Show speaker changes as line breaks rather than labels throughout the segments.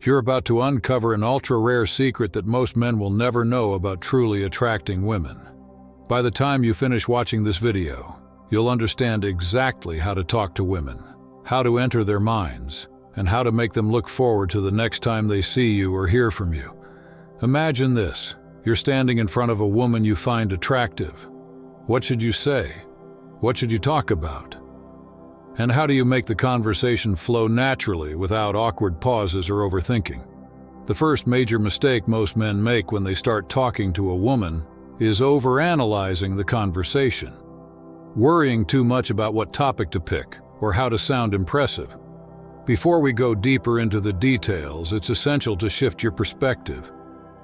You're about to uncover an ultra-rare secret that most men will never know about truly attracting women. By the time you finish watching this video, you'll understand exactly how to talk to women, how to enter their minds, and how to make them look forward to the next time they see you or hear from you. Imagine this. You're standing in front of a woman you find attractive. What should you say? What should you talk about? And how do you make the conversation flow naturally without awkward pauses or overthinking? The first major mistake most men make when they start talking to a woman is overanalyzing the conversation, worrying too much about what topic to pick or how to sound impressive. Before we go deeper into the details, it's essential to shift your perspective.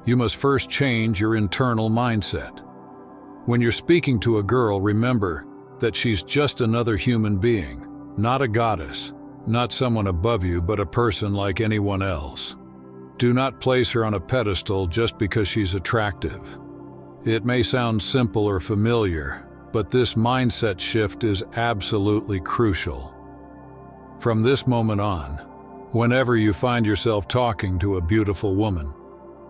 You must first change your internal mindset. When you're speaking to a girl, remember that she's just another human being, not a goddess, not someone above you, but a person like anyone else. Do not place her on a pedestal just because she's attractive. It may sound simple or familiar, but this mindset shift is absolutely crucial. From this moment on, whenever you find yourself talking to a beautiful woman,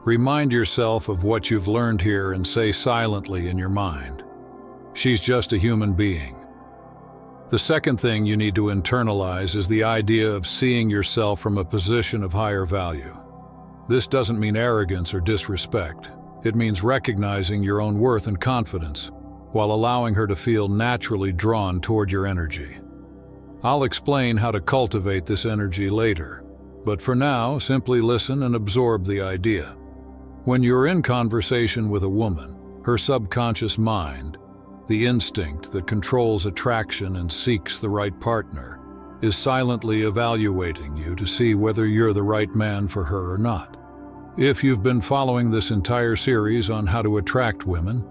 remind yourself of what you've learned here and say silently in your mind, "She's just a human being." The second thing you need to internalize is the idea of seeing yourself from a position of higher value. This doesn't mean arrogance or disrespect. It means recognizing your own worth and confidence, while allowing her to feel naturally drawn toward your energy. I'll explain how to cultivate this energy later, but for now, simply listen and absorb the idea. When you're in conversation with a woman, her subconscious mind, the instinct that controls attraction and seeks the right partner, is silently evaluating you to see whether you're the right man for her or not. If you've been following this entire series on how to attract women,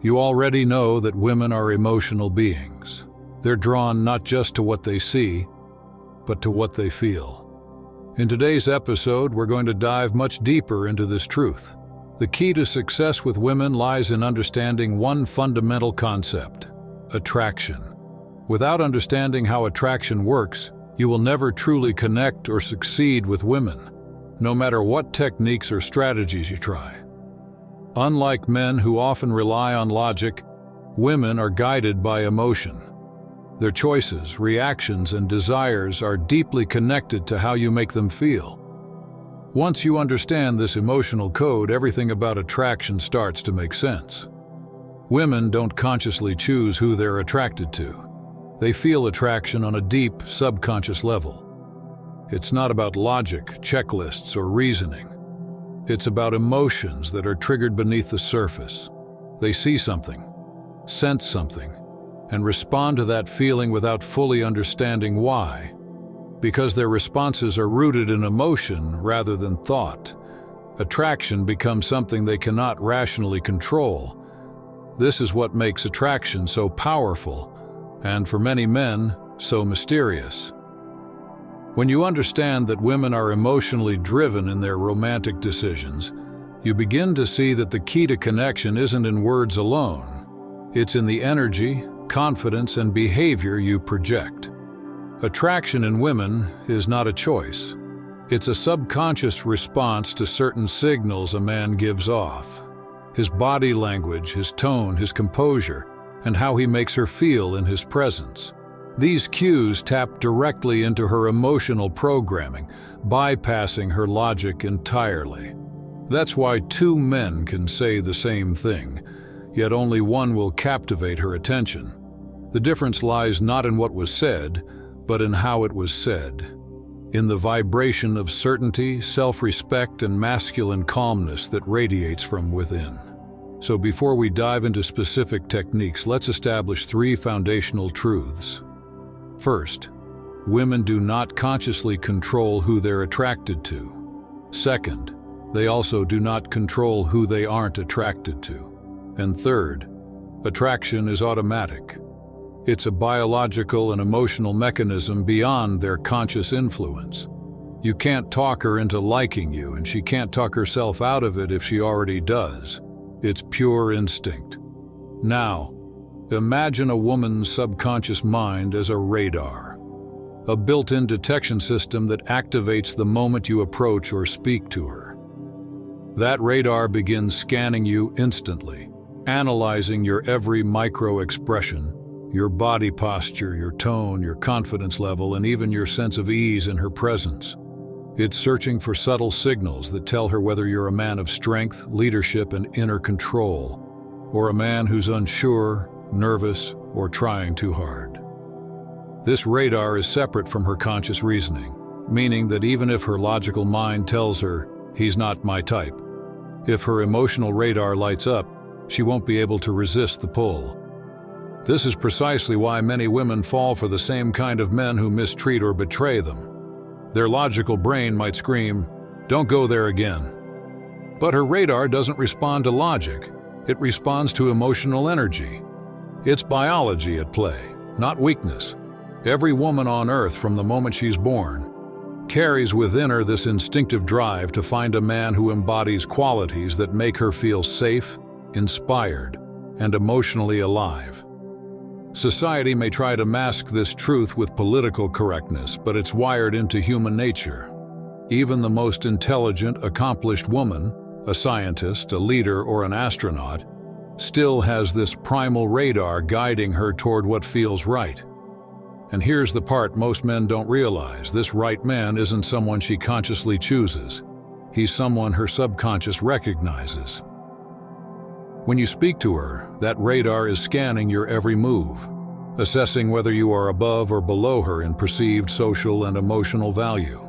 you already know that women are emotional beings. They're drawn not just to what they see, but to what they feel. In today's episode, we're going to dive much deeper into this truth. The key to success with women lies in understanding one fundamental concept: attraction. Without understanding how attraction works, you will never truly connect or succeed with women, no matter what techniques or strategies you try. Unlike men who often rely on logic, women are guided by emotion. Their choices, reactions, and desires are deeply connected to how you make them feel. Once you understand this emotional code, everything about attraction starts to make sense. Women don't consciously choose who they're attracted to. They feel attraction on a deep, subconscious level. It's not about logic, checklists, or reasoning. It's about emotions that are triggered beneath the surface. They see something, sense something, and respond to that feeling without fully understanding why. Because their responses are rooted in emotion rather than thought, attraction becomes something they cannot rationally control. This is what makes attraction so powerful, and for many men, so mysterious. When you understand that women are emotionally driven in their romantic decisions, you begin to see that the key to connection isn't in words alone. It's in the energy, confidence, and behavior you project. Attraction in women is not a choice. It's a subconscious response to certain signals a man gives off. His body language, his tone, his composure, and how he makes her feel in his presence. These cues tap directly into her emotional programming, bypassing her logic entirely. That's why two men can say the same thing, yet only one will captivate her attention. The difference lies not in what was said, but in how it was said. In the vibration of certainty, self-respect, and masculine calmness that radiates from within. So before we dive into specific techniques, let's establish three foundational truths. First, women do not consciously control who they're attracted to. Second, they also do not control who they aren't attracted to. And third, attraction is automatic. It's a biological and emotional mechanism beyond their conscious influence. You can't talk her into liking you, and she can't talk herself out of it if she already does. It's pure instinct. Now, imagine a woman's subconscious mind as a radar. a built-in detection system that activates the moment you approach or speak to her. That radar begins scanning you instantly, analyzing your every micro-expression, your body posture, your tone, your confidence level, and even your sense of ease in her presence. It's searching for subtle signals that tell her whether you're a man of strength, leadership, and inner control, or a man who's unsure, nervous, or trying too hard. This radar is separate from her conscious reasoning, meaning that even if her logical mind tells her, "He's not my type," if her emotional radar lights up, she won't be able to resist the pull. This is precisely why many women fall for the same kind of men who mistreat or betray them. Their logical brain might scream, "Don't go there again." But her radar doesn't respond to logic. It responds to emotional energy. It's biology at play, not weakness. Every woman on Earth, from the moment she's born, carries within her this instinctive drive to find a man who embodies qualities that make her feel safe, inspired, and emotionally alive. Society may try to mask this truth with political correctness, but it's wired into human nature. Even the most intelligent, accomplished woman, a scientist, a leader, or an astronaut, still has this primal radar guiding her toward what feels right. And here's the part most men don't realize: this right man isn't someone she consciously chooses. He's someone her subconscious recognizes. When you speak to her, that radar is scanning your every move, assessing whether you are above or below her in perceived social and emotional value.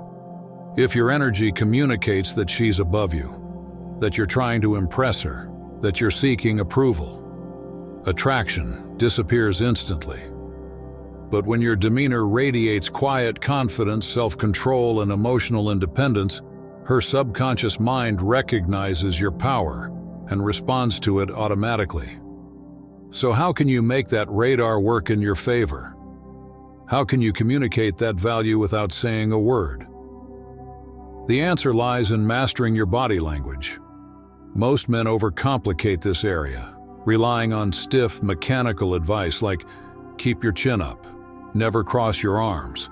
If your energy communicates that she's above you, that you're trying to impress her, that you're seeking approval, attraction disappears instantly. But when your demeanor radiates quiet confidence, self-control, and emotional independence, her subconscious mind recognizes your power and responds to it automatically. So how can you make that radar work in your favor? How can you communicate that value without saying a word? The answer lies in mastering your body language. Most men overcomplicate this area, relying on stiff, mechanical advice like, "Keep your chin up," "Never cross your arms,"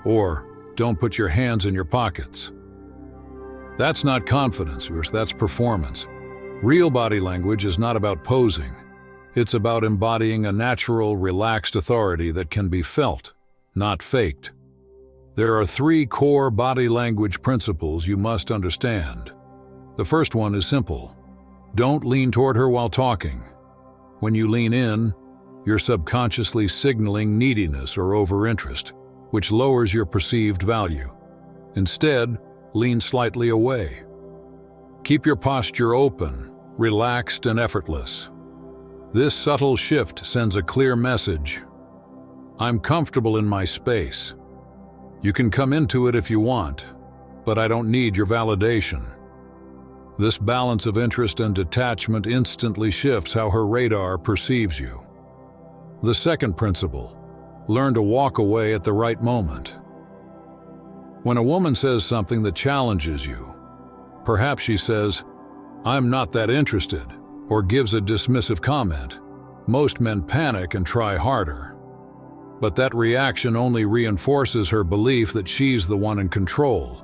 or "Don't put your hands in your pockets." That's not confidence, that's performance. Real body language is not about posing. It's about embodying a natural, relaxed authority that can be felt, not faked. There are 3 core body language principles you must understand. The first one is simple. Don't lean toward her while talking. When you lean in, you're subconsciously signaling neediness or overinterest, which lowers your perceived value. Instead, lean slightly away. Keep your posture open, relaxed, and effortless. This subtle shift sends a clear message. I'm comfortable in my space. You can come into it if you want, but I don't need your validation. This balance of interest and detachment instantly shifts how her radar perceives you. The second principle: learn to walk away at the right moment. When a woman says something that challenges you, perhaps she says, "I'm not that interested," or gives a dismissive comment, most men panic and try harder. But that reaction only reinforces her belief that she's the one in control.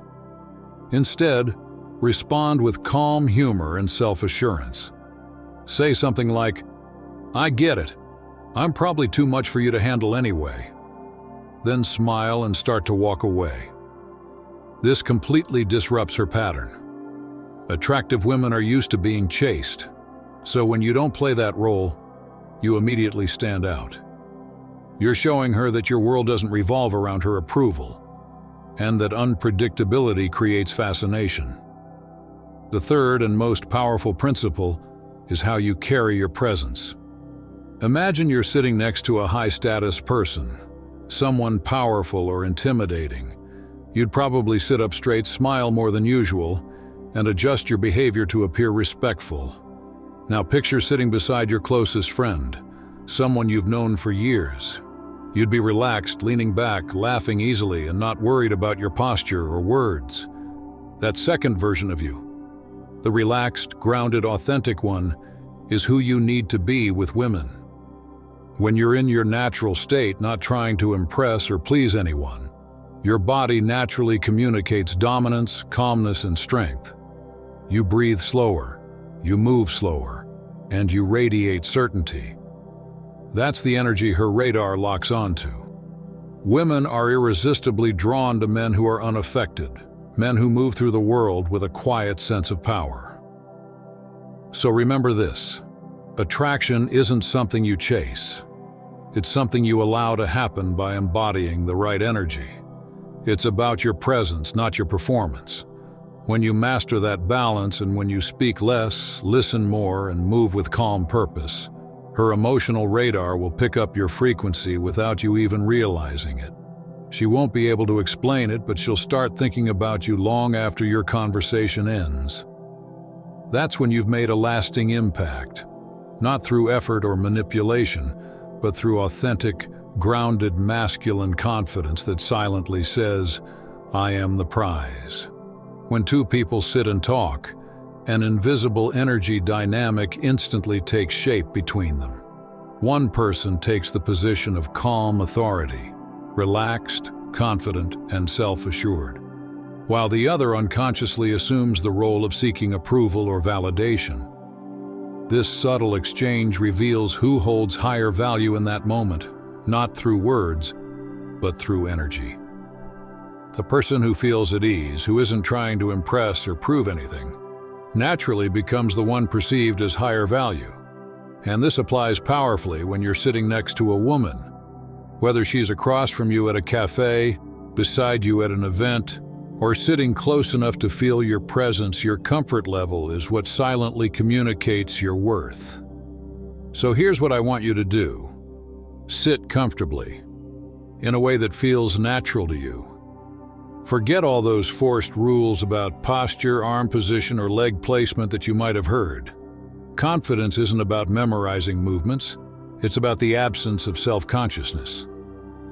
Instead, respond with calm humor and self-assurance. Say something like, "I get it. I'm probably too much for you to handle anyway." Then smile and start to walk away. This completely disrupts her pattern. Attractive women are used to being chased, so when you don't play that role, you immediately stand out. You're showing her that your world doesn't revolve around her approval, and that unpredictability creates fascination. The third and most powerful principle is how you carry your presence. Imagine you're sitting next to a high-status person, someone powerful or intimidating. You'd probably sit up straight, smile more than usual, and adjust your behavior to appear respectful. Now picture sitting beside your closest friend, someone you've known for years. You'd be relaxed, leaning back, laughing easily, and not worried about your posture or words. That second version of you, the relaxed, grounded, authentic one, is who you need to be with women. When you're in your natural state, not trying to impress or please anyone, Your body naturally communicates dominance, calmness, and strength. You breathe slower, you move slower, and you radiate certainty. That's the energy her radar locks onto. Women are irresistibly drawn to men who are unaffected, men who move through the world with a quiet sense of power. So remember this: attraction isn't something you chase. It's something you allow to happen by embodying the right energy. It's about your presence, not your performance. When you master that balance, and when you speak less, listen more, and move with calm purpose, her emotional radar will pick up your frequency without you even realizing it. She won't be able to explain it, but she'll start thinking about you long after your conversation ends. That's when you've made a lasting impact, not through effort or manipulation, but through authentic, grounded masculine confidence that silently says, "I am the prize." When two people sit and talk, an invisible energy dynamic instantly takes shape between them. One person takes the position of calm authority, relaxed, confident, and self-assured, while the other unconsciously assumes the role of seeking approval or validation. This subtle exchange reveals who holds higher value in that moment, not through words, but through energy. The person who feels at ease, who isn't trying to impress or prove anything, naturally becomes the one perceived as higher value. And this applies powerfully when you're sitting next to a woman. Whether she's across from you at a cafe, beside you at an event, or sitting close enough to feel your presence, your comfort level is what silently communicates your worth. So here's what I want you to do. Sit comfortably, in a way that feels natural to you. Forget all those forced rules about posture, arm position, or leg placement that you might have heard. Confidence isn't about memorizing movements. It's about the absence of self-consciousness.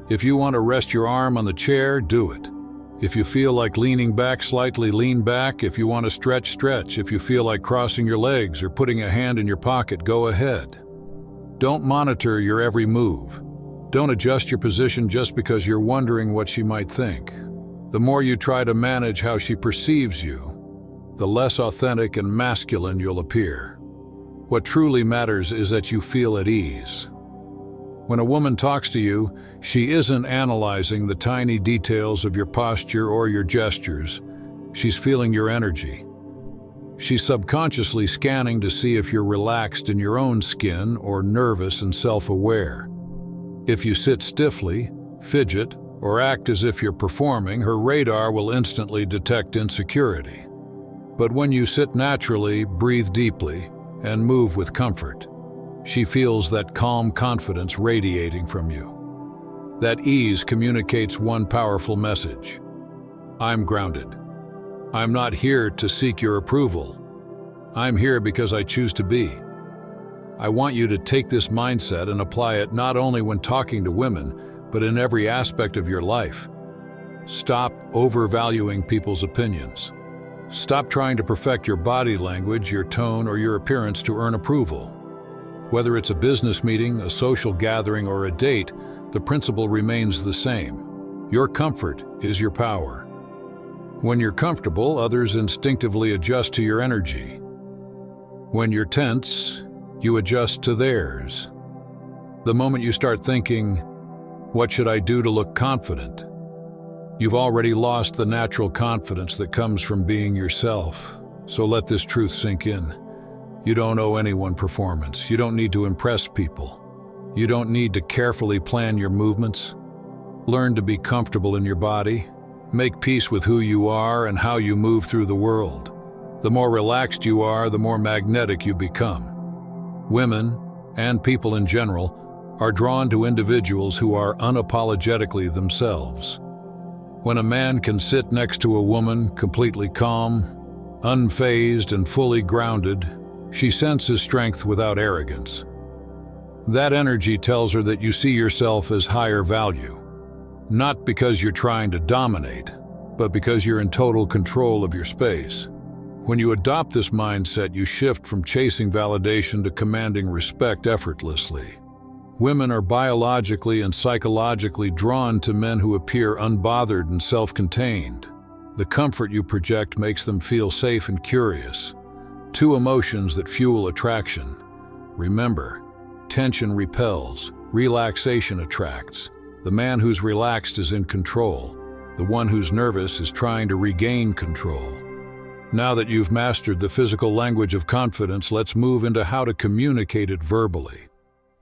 If you want to rest your arm on the chair, do it. If you feel like leaning back slightly, lean back. If you want to stretch, stretch. If you feel like crossing your legs or putting a hand in your pocket, go ahead. Don't monitor your every move. Don't adjust your position just because you're wondering what she might think. The more you try to manage how she perceives you, the less authentic and masculine you'll appear. What truly matters is that you feel at ease. When a woman talks to you, she isn't analyzing the tiny details of your posture or your gestures. She's feeling your energy. She's subconsciously scanning to see if you're relaxed in your own skin or nervous and self-aware. If you sit stiffly, fidget, or act as if you're performing, her radar will instantly detect insecurity. But when you sit naturally, breathe deeply, and move with comfort, she feels that calm confidence radiating from you. That ease communicates one powerful message: I'm grounded. I'm not here to seek your approval. I'm here because I choose to be. I want you to take this mindset and apply it not only when talking to women, but in every aspect of your life. Stop overvaluing people's opinions. Stop trying to perfect your body language, your tone, or your appearance to earn approval. Whether it's a business meeting, a social gathering, or a date, the principle remains the same. Your comfort is your power. When you're comfortable, others instinctively adjust to your energy. When you're tense, you adjust to theirs. The moment you start thinking, "What should I do to look confident?" you've already lost the natural confidence that comes from being yourself. So let this truth sink in. You don't owe anyone performance. You don't need to impress people. You don't need to carefully plan your movements. Learn to be comfortable in your body. Make peace with who you are and how you move through the world. The more relaxed you are, the more magnetic you become. Women, and people in general, are drawn to individuals who are unapologetically themselves. When a man can sit next to a woman, completely calm, unfazed, and fully grounded, she senses strength without arrogance. That energy tells her that you see yourself as higher value, not because you're trying to dominate, but because you're in total control of your space. When you adopt this mindset, you shift from chasing validation to commanding respect effortlessly. Women are biologically and psychologically drawn to men who appear unbothered and self-contained. The comfort you project makes them feel safe and curious. Two emotions that fuel attraction. Remember, tension repels, relaxation attracts. The man who's relaxed is in control. The one who's nervous is trying to regain control. Now that you've mastered the physical language of confidence, let's move into how to communicate it verbally.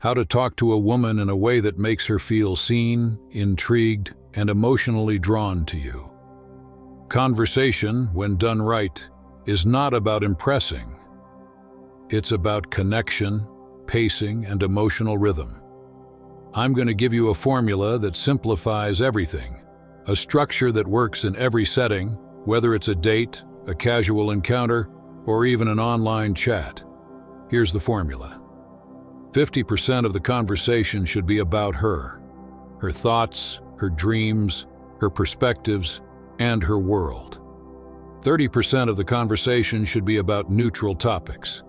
How to talk to a woman in a way that makes her feel seen, intrigued, and emotionally drawn to you. Conversation, when done right, is not about impressing. It's about connection, pacing, and emotional rhythm. I'm going to give you a formula that simplifies everything, a structure that works in every setting, whether it's a date, a casual encounter, or even an online chat. Here's the formula. 50% of the conversation should be about her thoughts, her dreams, her perspectives, and her world. 30% of the conversation should be about neutral topics,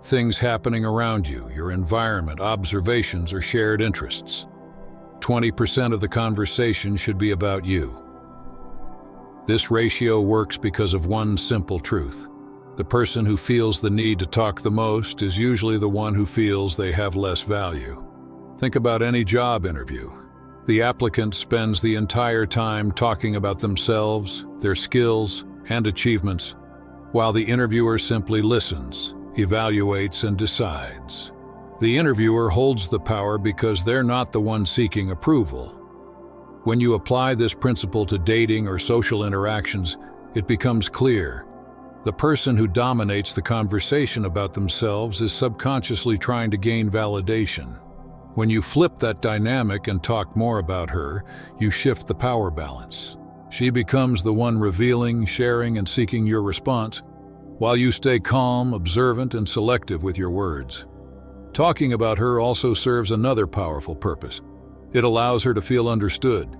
things happening around you, your environment, observations, or shared interests. 20% of the conversation should be about you. This ratio works because of one simple truth. The person who feels the need to talk the most is usually the one who feels they have less value. Think about any job interview. The applicant spends the entire time talking about themselves, their skills, and achievements, while the interviewer simply listens, evaluates, and decides. The interviewer holds the power because they're not the one seeking approval. When you apply this principle to dating or social interactions, it becomes clear. The person who dominates the conversation about themselves is subconsciously trying to gain validation. When you flip that dynamic and talk more about her, you shift the power balance. She becomes the one revealing, sharing, and seeking your response, while you stay calm, observant, and selective with your words. Talking about her also serves another powerful purpose. It allows her to feel understood.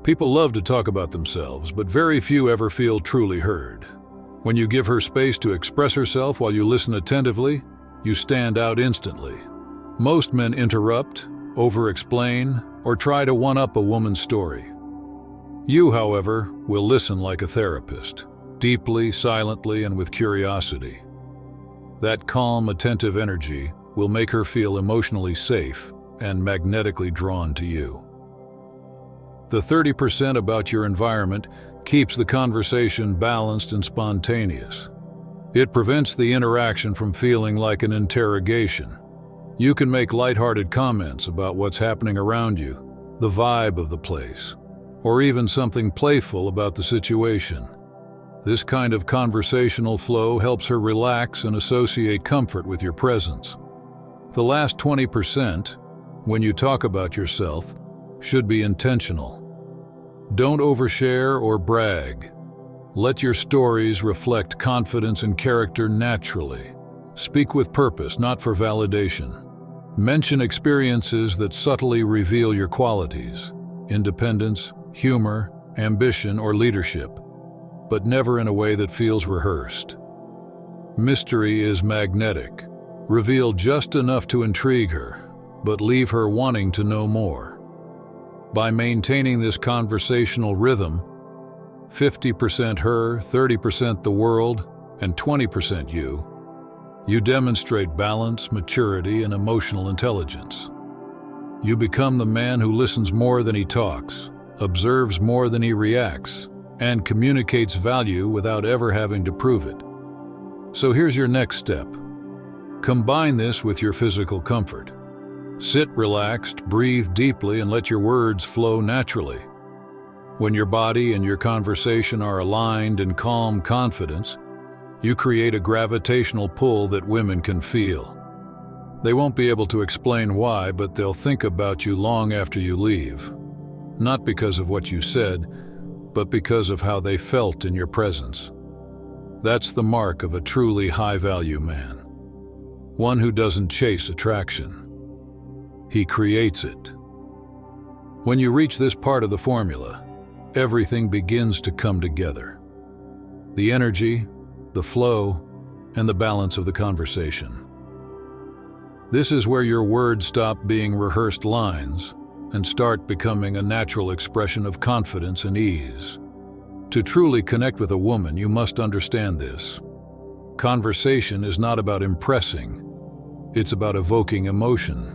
People love to talk about themselves, but very few ever feel truly heard. When you give her space to express herself while you listen attentively, you stand out instantly. Most men interrupt, over-explain, or try to one-up a woman's story. You, however, will listen like a therapist, deeply, silently, and with curiosity. That calm, attentive energy will make her feel emotionally safe and magnetically drawn to you. The 30% about your environment keeps the conversation balanced and spontaneous. It prevents the interaction from feeling like an interrogation. You can make lighthearted comments about what's happening around you, the vibe of the place, or even something playful about the situation. This kind of conversational flow helps her relax and associate comfort with your presence. The last 20%, when you talk about yourself, should be intentional. Don't overshare or brag. Let your stories reflect confidence and character naturally. Speak with purpose, not for validation. Mention experiences that subtly reveal your qualities: independence, humor, ambition, or leadership, but never in a way that feels rehearsed. Mystery is magnetic. Reveal just enough to intrigue her, but leave her wanting to know more. By maintaining this conversational rhythm, 50% her, 30% the world, and 20% you demonstrate balance, maturity, and emotional intelligence. You become the man who listens more than he talks, observes more than he reacts, and communicates value without ever having to prove it. So here's your next step. Combine this with your physical comfort. Sit relaxed, breathe deeply, and let your words flow naturally. When your body and your conversation are aligned in calm confidence, you create a gravitational pull that women can feel. They won't be able to explain why, but they'll think about you long after you leave. Not because of what you said, but because of how they felt in your presence. That's the mark of a truly high-value man. One who doesn't chase attraction. He creates it. When you reach this part of the formula, everything begins to come together. The energy, the flow, and the balance of the conversation. This is where your words stop being rehearsed lines and start becoming a natural expression of confidence and ease. To truly connect with a woman, you must understand this. Conversation is not about impressing, it's about evoking emotion.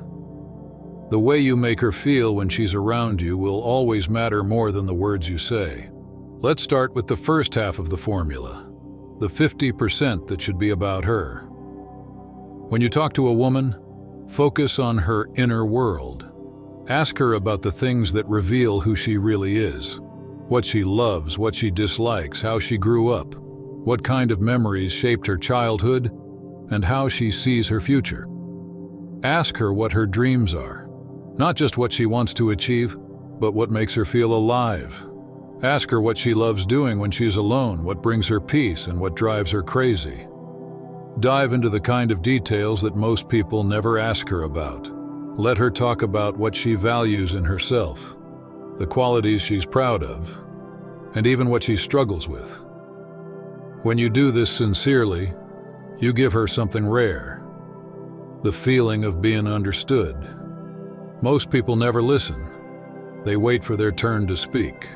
The way you make her feel when she's around you will always matter more than the words you say. Let's start with the first half of the formula, the 50% that should be about her. When you talk to a woman, focus on her inner world. Ask her about the things that reveal who she really is. What she loves, what she dislikes, how she grew up, what kind of memories shaped her childhood, and how she sees her future. Ask her what her dreams are, not just what she wants to achieve, but what makes her feel alive. Ask her what she loves doing when she's alone, what brings her peace, and what drives her crazy. Dive into the kind of details that most people never ask her about. Let her talk about what she values in herself, the qualities she's proud of, and even what she struggles with. When you do this sincerely, you give her something rare, the feeling of being understood. Most people never listen. They wait for their turn to speak.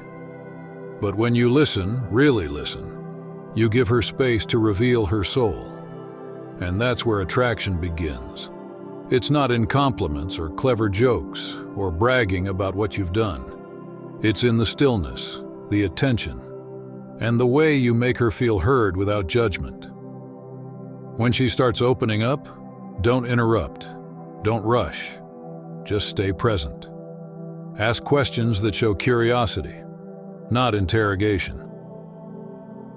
But when you listen, really listen, you give her space to reveal her soul. And that's where attraction begins. It's not in compliments or clever jokes or bragging about what you've done. It's in the stillness, the attention, and the way you make her feel heard without judgment. When she starts opening up, don't interrupt, don't rush, just stay present. Ask questions that show curiosity, not interrogation.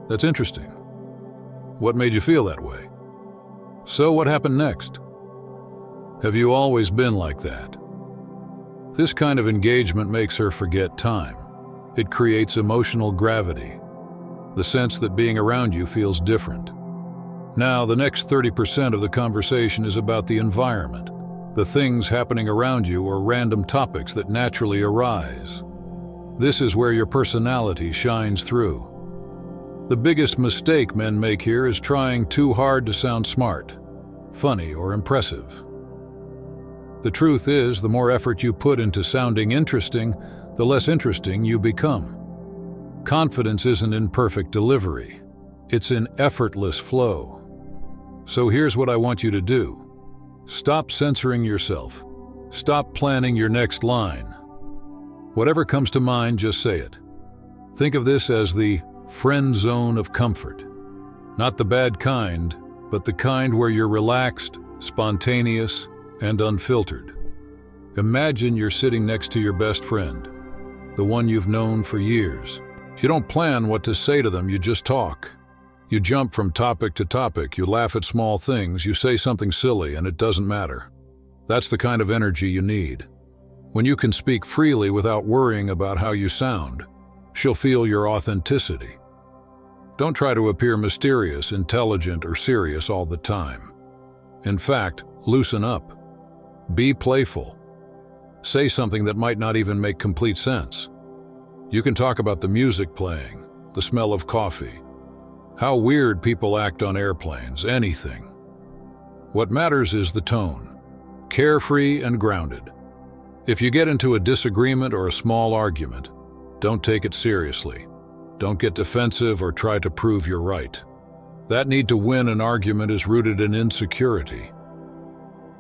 That's interesting. What made you feel that way? So what happened next? Have you always been like that? This kind of engagement makes her forget time. It creates emotional gravity, the sense that being around you feels different. Now, the next 30% of the conversation is about the environment, the things happening around you or random topics that naturally arise. This is where your personality shines through. The biggest mistake men make here is trying too hard to sound smart, funny, or impressive. The truth is, the more effort you put into sounding interesting, the less interesting you become. Confidence isn't in perfect delivery. It's in effortless flow. So here's what I want you to do. Stop censoring yourself. Stop planning your next line. Whatever comes to mind, just say it. Think of this as the friend zone of comfort. Not the bad kind, but the kind where you're relaxed, spontaneous, and unfiltered. Imagine you're sitting next to your best friend, the one you've known for years. You don't plan what to say to them, you just talk. You jump from topic to topic, you laugh at small things, you say something silly, and it doesn't matter. That's the kind of energy you need. When you can speak freely without worrying about how you sound, she'll feel your authenticity. Don't try to appear mysterious, intelligent, or serious all the time. In fact, loosen up. Be playful. Say something that might not even make complete sense. You can talk about the music playing, the smell of coffee, how weird people act on airplanes, anything. What matters is the tone, carefree and grounded. If you get into a disagreement or a small argument, don't take it seriously. Don't get defensive or try to prove you're right. That need to win an argument is rooted in insecurity.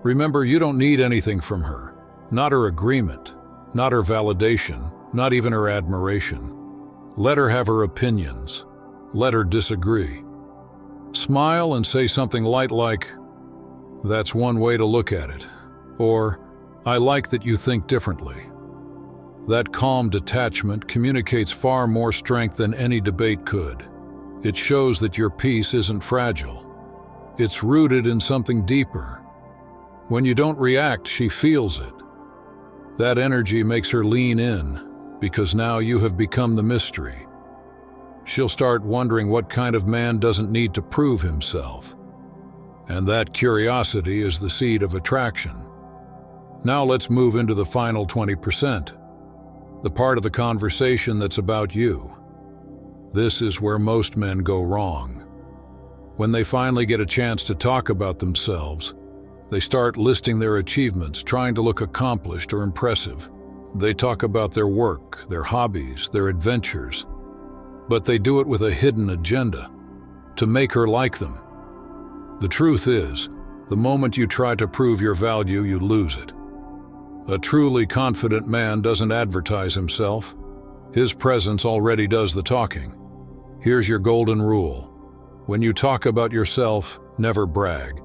Remember, you don't need anything from her. Not her agreement, not her validation, not even her admiration. Let her have her opinions. Let her disagree. Smile and say something light like, "That's one way to look at it," or "I like that you think differently." That calm detachment communicates far more strength than any debate could. It shows that your peace isn't fragile. It's rooted in something deeper. When you don't react, she feels it. That energy makes her lean in, because now you have become the mystery. She'll start wondering what kind of man doesn't need to prove himself. And that curiosity is the seed of attraction. Now let's move into the final 20%, the part of the conversation that's about you. This is where most men go wrong. When they finally get a chance to talk about themselves, They start listing their achievements, trying to look accomplished or impressive. They talk about their work, their hobbies, their adventures. But they do it with a hidden agenda, to make her like them. The truth is, the moment you try to prove your value, you lose it. A truly confident man doesn't advertise himself. His presence already does the talking. Here's your golden rule. When you talk about yourself, never brag,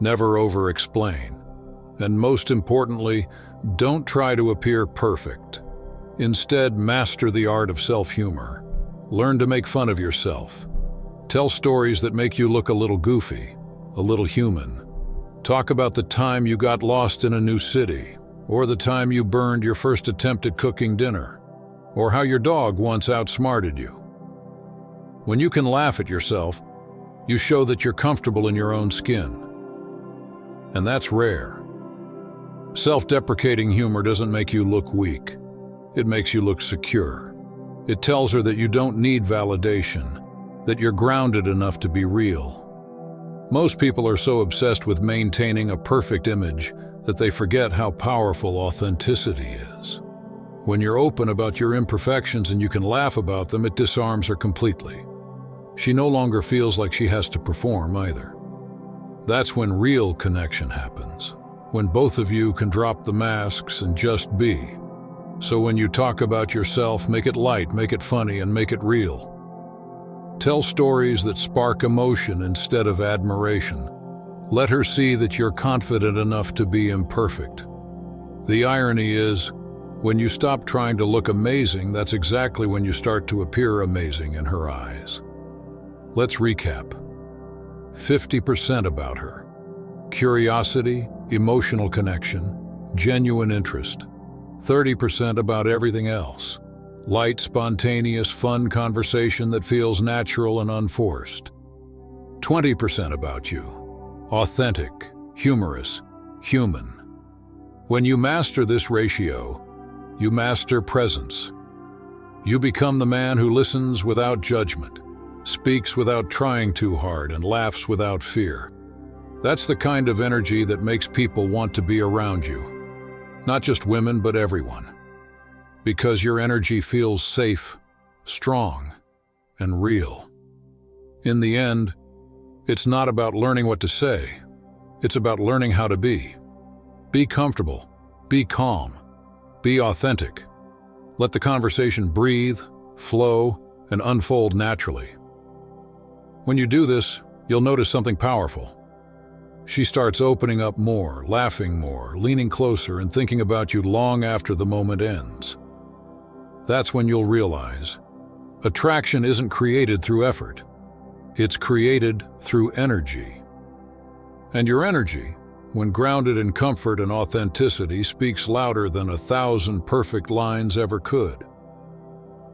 never over-explain. And most importantly, don't try to appear perfect. Instead, master the art of self-humor. Learn to make fun of yourself. Tell stories that make you look a little goofy, a little human. Talk about the time you got lost in a new city, or the time you burned your first attempt at cooking dinner, or how your dog once outsmarted you. When you can laugh at yourself, you show that you're comfortable in your own skin. And that's rare. Self-deprecating humor doesn't make you look weak. It makes you look secure. It tells her that you don't need validation, that you're grounded enough to be real. Most people are so obsessed with maintaining a perfect image that they forget how powerful authenticity is. When you're open about your imperfections and you can laugh about them, it disarms her completely. She no longer feels like she has to perform either. That's when real connection happens, when both of you can drop the masks and just be. So when you talk about yourself, make it light, make it funny, and make it real. Tell stories that spark emotion instead of admiration. Let her see that you're confident enough to be imperfect. The irony is, when you stop trying to look amazing, that's exactly when you start to appear amazing in her eyes. Let's recap. 50% about her. Curiosity, emotional connection, genuine interest. 30% about everything else. Light, spontaneous, fun conversation that feels natural and unforced. 20% about you. Authentic, humorous, human. When you master this ratio, you master presence. You become the man who listens without judgment, speaks without trying too hard, and laughs without fear. That's the kind of energy that makes people want to be around you. Not just women, but everyone. Because your energy feels safe, strong, and real. In the end, it's not about learning what to say. It's about learning how to be. Be comfortable, be calm, be authentic. Let the conversation breathe, flow, and unfold naturally. When you do this, you'll notice something powerful. She starts opening up more, laughing more, leaning closer, and thinking about you long after the moment ends. That's when you'll realize attraction isn't created through effort. It's created through energy. And your energy, when grounded in comfort and authenticity, speaks louder than 1,000 perfect lines ever could.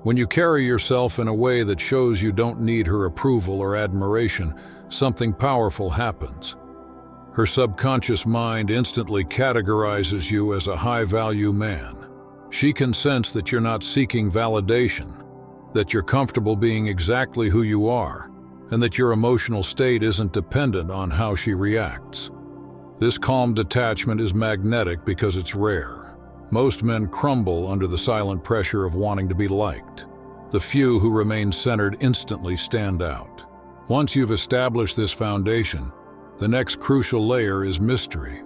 When you carry yourself in a way that shows you don't need her approval or admiration, something powerful happens. Her subconscious mind instantly categorizes you as a high-value man. She can sense that you're not seeking validation, that you're comfortable being exactly who you are, and that your emotional state isn't dependent on how she reacts. This calm detachment is magnetic because it's rare. Most men crumble under the silent pressure of wanting to be liked. The few who remain centered instantly stand out. Once you've established this foundation, the next crucial layer is mystery.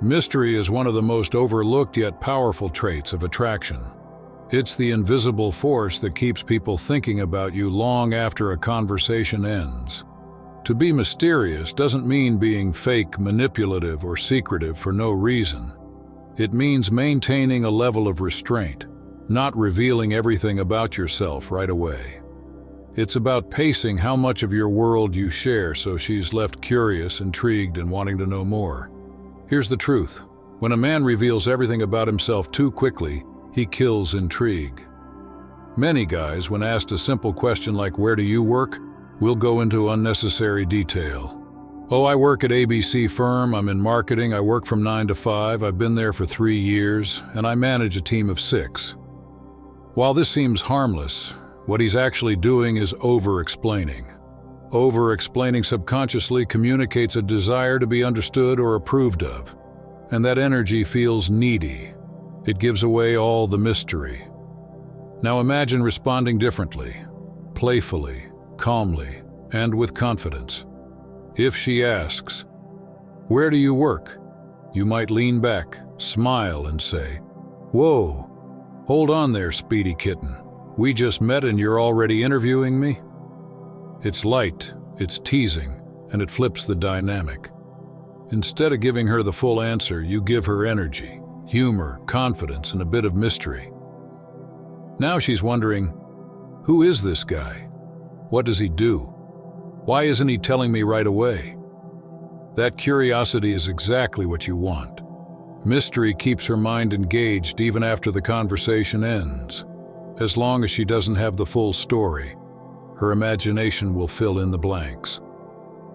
Mystery is one of the most overlooked yet powerful traits of attraction. It's the invisible force that keeps people thinking about you long after a conversation ends. To be mysterious doesn't mean being fake, manipulative, or secretive for no reason. It means maintaining a level of restraint, not revealing everything about yourself right away. It's about pacing how much of your world you share so she's left curious, intrigued, and wanting to know more. Here's the truth. When a man reveals everything about himself too quickly, he kills intrigue. Many guys, when asked a simple question like, "Where do you work?" will go into unnecessary detail. "Oh, I work at ABC firm, I'm in marketing, I work from 9 to 5, I've been there for 3 years, and I manage a team of 6. While this seems harmless, what he's actually doing is over-explaining. Over-explaining subconsciously communicates a desire to be understood or approved of, and that energy feels needy. It gives away all the mystery. Now imagine responding differently, playfully, calmly, and with confidence. If she asks, "Where do you work?" you might lean back, smile, and say, "Whoa, hold on there, speedy kitten. We just met and you're already interviewing me?" It's light, it's teasing, and it flips the dynamic. Instead of giving her the full answer, you give her energy, humor, confidence, and a bit of mystery. Now she's wondering, who is this guy? What does he do? Why isn't he telling me right away? That curiosity is exactly what you want. Mystery keeps her mind engaged even after the conversation ends. As long as she doesn't have the full story, her imagination will fill in the blanks.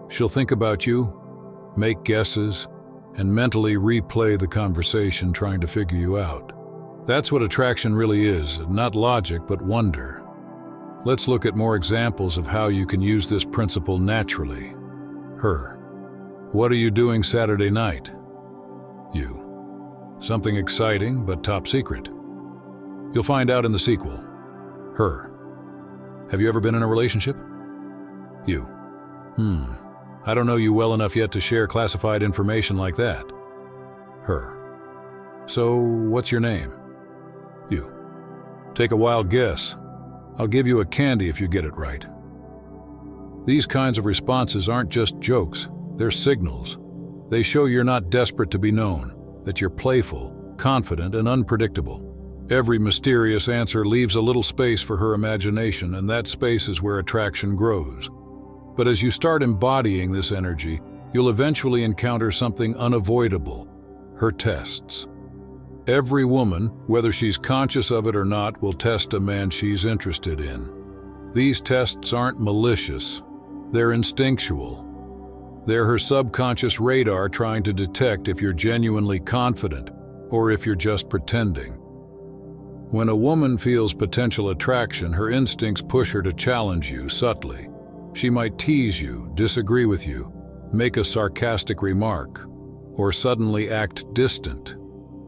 She'll think about you, make guesses, and mentally replay the conversation trying to figure you out. That's what attraction really is, not logic but wonder. Let's look at more examples of how you can use this principle naturally. Her. What are you doing Saturday night? You. Something exciting but top secret. You'll find out in the sequel. Her. Have you ever been in a relationship? You. I don't know you well enough yet to share classified information like that. Her. So, what's your name? You. Take a wild guess. I'll give you a candy if you get it right. These kinds of responses aren't just jokes, they're signals. They show you're not desperate to be known, that you're playful, confident, and unpredictable. Every mysterious answer leaves a little space for her imagination, and that space is where attraction grows. But as you start embodying this energy, you'll eventually encounter something unavoidable: her tests. Every woman, whether she's conscious of it or not, will test a man she's interested in. These tests aren't malicious, they're instinctual. They're her subconscious radar trying to detect if you're genuinely confident or if you're just pretending. When a woman feels potential attraction, her instincts push her to challenge you subtly. She might tease you, disagree with you, make a sarcastic remark, or suddenly act distant.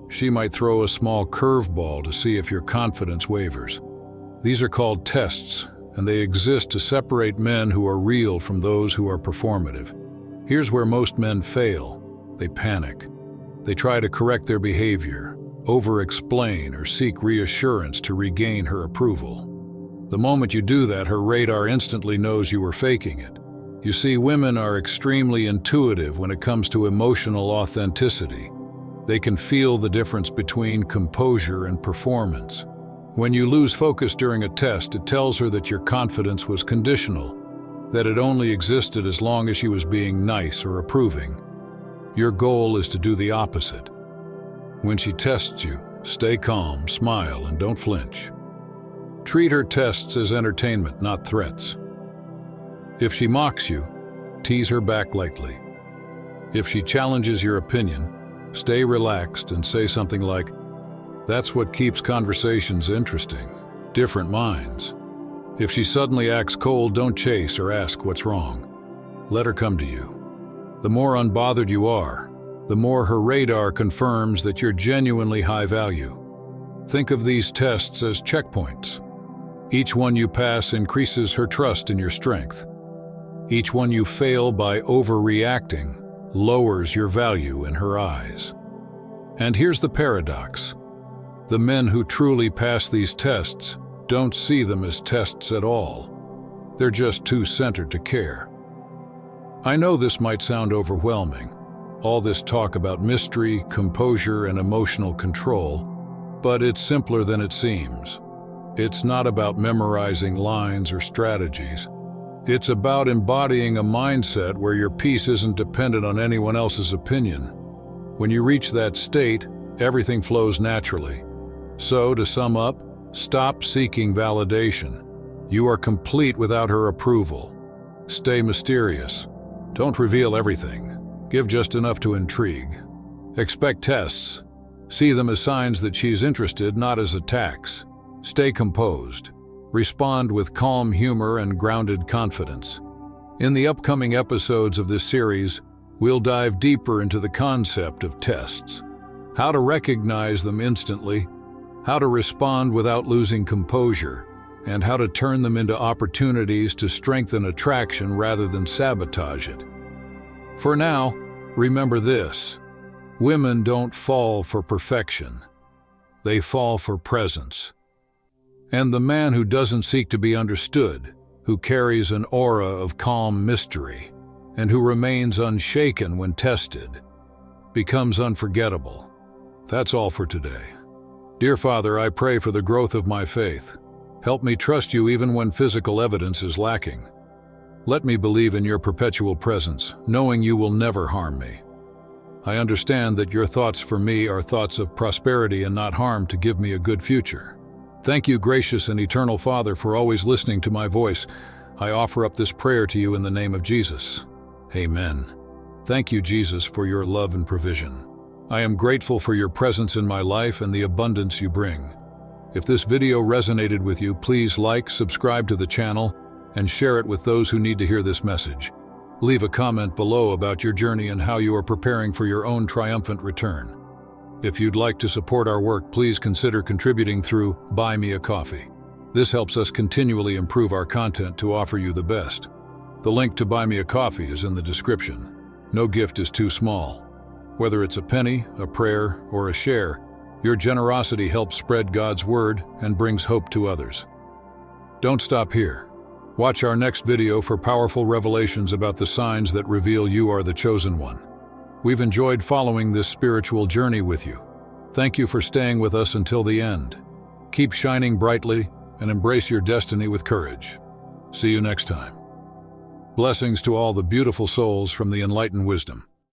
She might throw a small curveball to see if your confidence wavers. These are called tests, and they exist to separate men who are real from those who are performative. Here's where most men fail. They panic. They try to correct their behavior, over-explain, or seek reassurance to regain her approval. The moment you do that, her radar instantly knows you were faking it. You see, women are extremely intuitive when it comes to emotional authenticity. They can feel the difference between composure and performance. When you lose focus during a test, it tells her that your confidence was conditional, that it only existed as long as she was being nice or approving. Your goal is to do the opposite. When she tests you, stay calm, smile, and don't flinch. Treat her tests as entertainment, not threats. If she mocks you, tease her back lightly. If she challenges your opinion, stay relaxed and say something like, "That's what keeps conversations interesting, different minds." If she suddenly acts cold, don't chase or ask what's wrong. Let her come to you. The more unbothered you are, the more her radar confirms that you're genuinely high value. Think of these tests as checkpoints. Each one you pass increases her trust in your strength. Each one you fail by overreacting lowers your value in her eyes. And here's the paradox. The men who truly pass these tests don't see them as tests at all. They're just too centered to care. I know this might sound overwhelming, all this talk about mystery, composure, and emotional control, but it's simpler than it seems. It's not about memorizing lines or strategies. It's about embodying a mindset where your peace isn't dependent on anyone else's opinion. When you reach that state, everything flows naturally. So, to sum up, stop seeking validation. You are complete without her approval. Stay mysterious. Don't reveal everything. Give just enough to intrigue. Expect tests. See them as signs that she's interested, not as attacks. Stay composed. Respond with calm humor and grounded confidence. In the upcoming episodes of this series, we'll dive deeper into the concept of tests, how to recognize them instantly, how to respond without losing composure, and how to turn them into opportunities to strengthen attraction rather than sabotage it. For now, remember this: women don't fall for perfection. They fall for presence. And the man who doesn't seek to be understood, who carries an aura of calm mystery, and who remains unshaken when tested, becomes unforgettable. That's all for today. Dear Father, I pray for the growth of my faith. Help me trust you even when physical evidence is lacking. Let me believe in your perpetual presence, knowing you will never harm me. I understand that your thoughts for me are thoughts of prosperity and not harm, to give me a good future. Thank you, gracious and eternal Father, for always listening to my voice. I offer up this prayer to you in the name of Jesus. Amen. Thank you, Jesus, for your love and provision. I am grateful for your presence in my life and the abundance you bring. If this video resonated with you, please like, subscribe to the channel, and share it with those who need to hear this message. Leave a comment below about your journey and how you are preparing for your own triumphant return. If you'd like to support our work, please consider contributing through Buy Me a Coffee. This helps us continually improve our content to offer you the best. The link to Buy Me a Coffee is in the description. No gift is too small. Whether it's a penny, a prayer, or a share, your generosity helps spread God's word and brings hope to others. Don't stop here. Watch our next video for powerful revelations about the signs that reveal you are the chosen one. We've enjoyed following this spiritual journey with you. Thank you for staying with us until the end. Keep shining brightly and embrace your destiny with courage. See you next time. Blessings to all the beautiful souls from the Enlighten Wisdom.